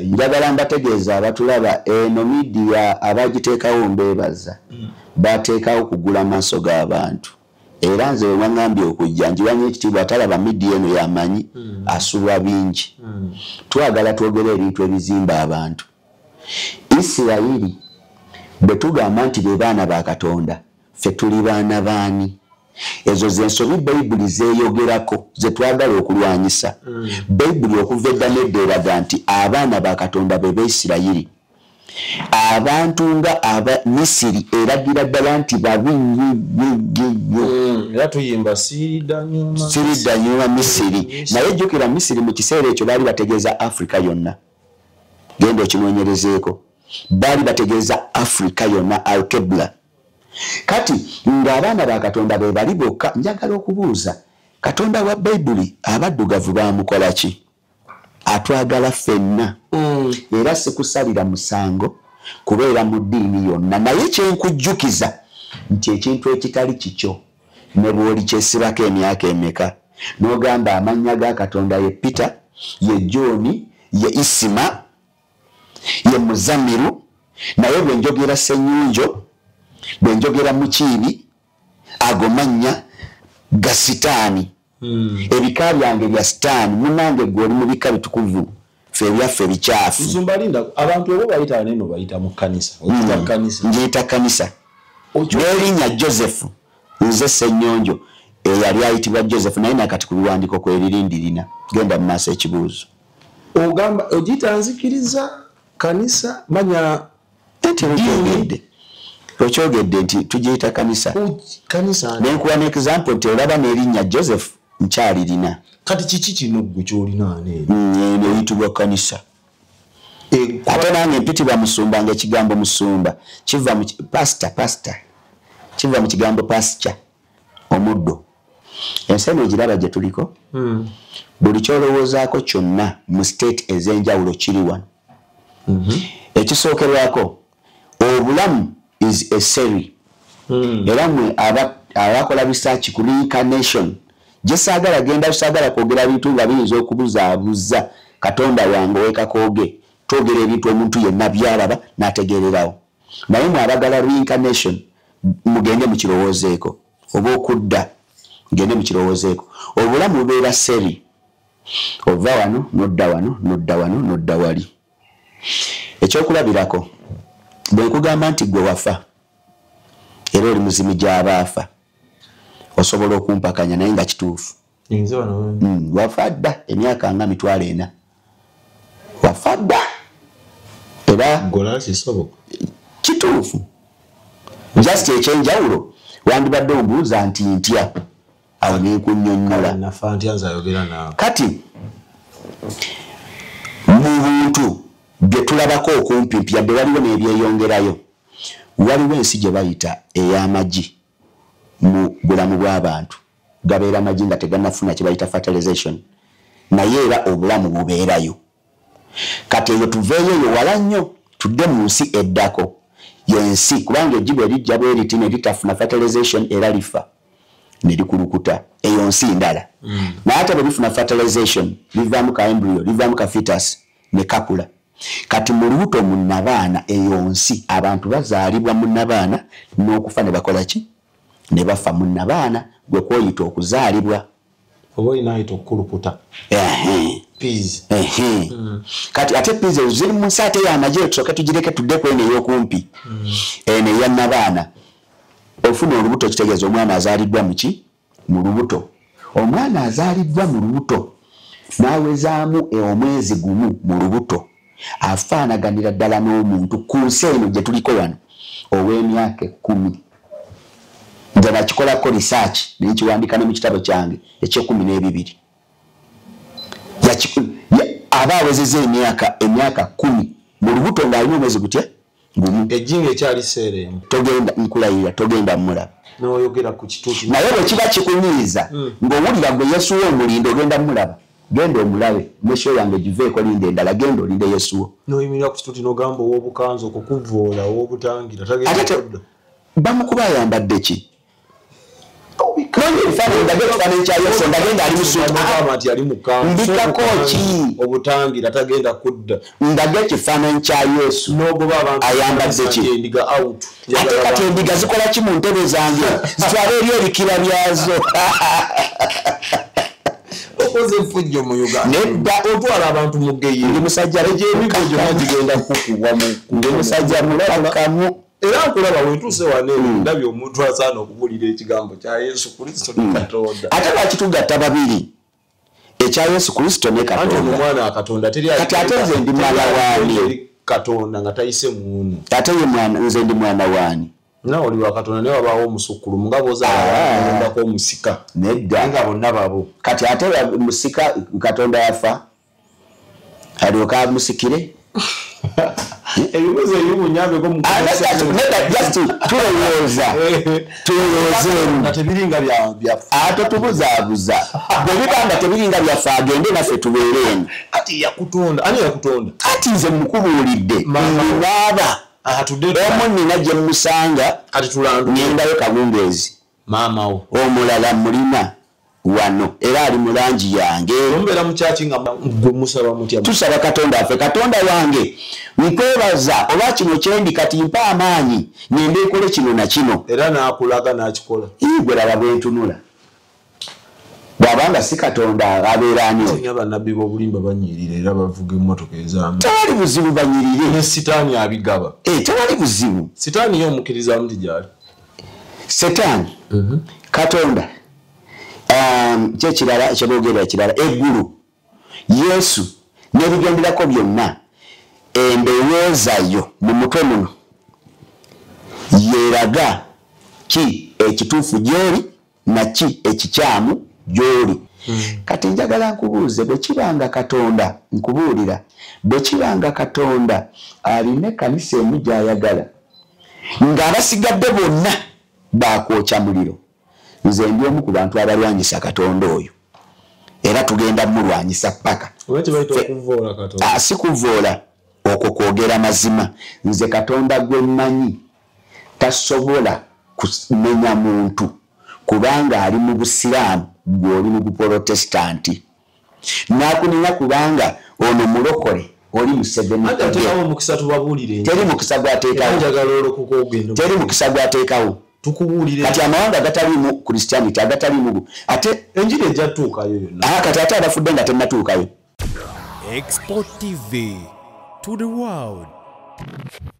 njagala mbategeeza abatulaba eno media abagiteekawo mbeebaza bateekawo kugula maaso g'abantu era nze we mwangambye okujja njiwanye ekitiibwa atalaba media eno yamanyi asubwa bingi twagala twogera ebintu ebizimba abantu. Isirayiri bwe tugamba nti be baana ba Katonda ffe tuli baana baani? Ezo zensobi Bayibuli zeeyogerako ze twagala okulwanyisa. Bayibuli okuva edda n'edda eraga nti abaana ba Katonda be Bayisirayiri. Abantu nga aba Misiri eragira ddala nti babi era tuyimba siridda nyuma Misiri. Naye jjukira Misiri mu kiseera ekyo baali bategeeza Afrika yonna. Genda okinoonyerezeeko. Baali bategeeza Afrika yonna alkebla. Kati ng'abaana ba Katonda be bali bokka njagala okubuuza Katonda wa Bayibuli abaddugavu bamukola ki? Atwagala ffenna. Era sikusalira musango kubeera mu ddiini yonna naye kyenkujjukiza nti ekintu ekitali kikyo ne bw'oli kyesibako emyaka emeka n'ogamba amannya ga Katonda ye Peter, ye John, ye Isima, ye Muzamiru, naye bwe njogera Ssenyonjo, bwe njogera Mukiibi, ago mannya ga Sitaani. Ebika byange bya Sitaani munange gw'oli mu bika bitukuvu ffe byaffe bikyafu. Nsumbalinda abantu abo bayita neno bayita mu kanisa. Oyita kanisa. Njiyita kanisa. N'erinnya Joseph nze Ssenyonjo eyali ayitibwa Joseph naye nakati ku biwandiiko kweririndirina. Genda mu maaso ekibuuzo. Ogamba ogiyita nzikiriza kanisa manya okyogedde nti tugiyita kanisa. Kanisa nenkuwa n'example nti olaba n'erinnya Joseph nkyalirina. Kati kiki kino gwe kyolina eno eyitibwa kanisa. Ate nange mpitibwa musumba ng'ekigambo musumba kiva mu pastor kiva mu kigambo pasture omuddo. Ensi eno egiraba gye tuliko buli kyolowoozaako kyonna mu state ez'enjawulo kiri wano. Ekisookerwako obulamu is a series. Era mwe abakola research ku reincarnation gye saagala genda usaagala kwogera bintu nga biyinza okubuzaabuza Katonda wange wekakooge twogera ebintu omuntu yenna byalaba n'ategeererawo. Naye mwe abagala reincarnation mugende mu kirowoozeeko oba okudda mugende mu kirowoozeeko. Obulamu bubeera series. Ova wano nodda wano nodda wano nodda wali. Ekyokulabirako bwe nkugamba nti gwe wafa era oli muzimi gy'abaafa osobola okumpakanya naye nga kituufu. Wafa dda emyaka nga 40 wafa dda era kituufu. Just ekyenjawulo wandibadde ombuuza nti ntya awo neekunnyonnyola. Kati mu buntu bye tulabako okumpi yadde waliwo n'ebyeyongerayo. Waliwo ensi gye bayita ey'amagi mu bulamu bw'abantu. Gabeera amagi nga tegannafuna kye bayita fertilization. Naye era obulamu bubeerayo. Kati eyo tuveeyo eyo wala nnyo tudde mu nsi eddako. Y'ensi kubanga eggi bwe lijja bwe riti ne litafuna fertilization era lifa ne likulukuta. Eyo nsi ndala. Naye ate bwe lifuna fertilization livaamu ka embryo livaamu ka fetus ne kakula. Kati mu lubuto munnabaana eyo nsi abantu bazaalibwa munnabaana n'okufa ne bakola ki? Ne bafa munnabaana gwe kwoyita okuzaalibwa. Oba olina ayita okukulukuta. Peas. Kati ate peas ziri mu nsi ate y'amagye tusooke tugireke tudde ku eno ey'okumpi. Eno eyannabaana. Ofuna olubuto kitegeeza omwana azaaliddwa mu ki? Mu lubuto. Omwana azaaliddwa mu lubuto n'awezaamu omwezi gumu mu lubuto. Afaanaganira ddala n'omuntu ku nsi eno gye tuliko wano ow'emyaka 10. Nze nakikolako research nekiwandika ne mu kitabo kyange eky'12. Aba awezezza emyaka 10 mu lubuto ng'alina omwezi gutya gumu. Ejjinga ekyali seeremu. Togenda nkulayira togenda mmulaba. N'oyogera ku kituuki. Naye bwe kiba kikunyiiza ng'owulira gwe Yesuwa omulindo ogenda mmulaba. Genda omulabe mesho yange giveeko linde endala genda olinde Yesuwa. N'oyimirira ku kituuti n'ogamba ow'obukanza okukuvoola ow'obutangira tagenda kudda. Bamukuba ayambadde ki? nonye ebifaananyi ndage ekifaananyi kya Yesu ndagenda ali musuuti ati ali mukambi mbikako ki obutangira tagenda kudda ndage ekifaananyi kya Yesu n'ogoba abantu ayambadde ki endiga out ate kati endiga zikola ki mu ntebe zange zitwala eri ebikira byazo okoze enfujjo mu Uganda nedda otwala abantu mu geyi ndi musajja egy'emigo gyonna gigenda kukubwa mu ndi musajja mulakamu era nkulaba wentuuse wane ndabye omuntu asaana okubuulira ekigambo kya Yesu Kristo ne Katonda ate lwakitugatta babiri ekya Yesu Kristo ne anti Katonda omwana Katonda teri kati ate nze ndi mwana waani Katonda nga tayise muunu ate ye mwana nze ndi mwana waani na oli wa Katonda ne wabaawo omusukulu mungabo zaako omusika nedda nga bonna babo kati ate musika Katonda yafa alyoka musikire ebibuzo ebibunyabeko tulowooza tebiringa byafu ate tubuzaabuza bwe bibanga tebiringa byaffe agende naffe tubeereeni ati yakutonda ani yakutonda ati nze mukubuulidde ndinaaba omu nina gye musanga ati tulandu ngendayo Kabungeezi maamawo omulala mulina wano era ali mu langi yange ombeera mu kyaki nga gwe musaba mutya tusaba Katonda affe Katonda wange nkwebaza oba kino kyendi kati mpa amaanyi ngende ekole kino na kino era n'akulaga n'akikola gwe laba bwentunula bw'abanga si Katonda abeera ani oyo bannabbi b'obulimba banyiirira era bavuga emmotoka ezaamu tewali buzibu banyirire ne sitaani abigaba tewali buzibu sitaani ye omukkiriza muti gyali Setaani Katonda kyekirala ekyeboogera ekirala eggulu Yesu n'ebigenderako byonna endowoozayo mu mutwe muno yeeraga ki ekituufu gy'oli na ki ekikyamu gy'oli kati njagala nkubuuze bwe kibanga Katonda nkubuulira bwe kibanga Katonda alina ekkanisa emu gy'ayagala ng'abasigadde bonna baakwokya muliro nze ndi omu ku bantu abalwanyisa Katonda oyo era tugenda mulwanyisa paka si kuvoola okwo kwogera mazima nze Katonda gwe mmanyi tasobola kumenya muntu kubanga ali mu Busiraamu gw'oli mu Buprotestanti nakunenya kubanga ono mulokole oli Museveni teri mukisa gwateekawo tukubuulire kati amawanga agataliimu Christianity agataliimu ate enjiri ejjatuukayo yonna kati ate abafudde nga tennatuukayo Export TV to the world.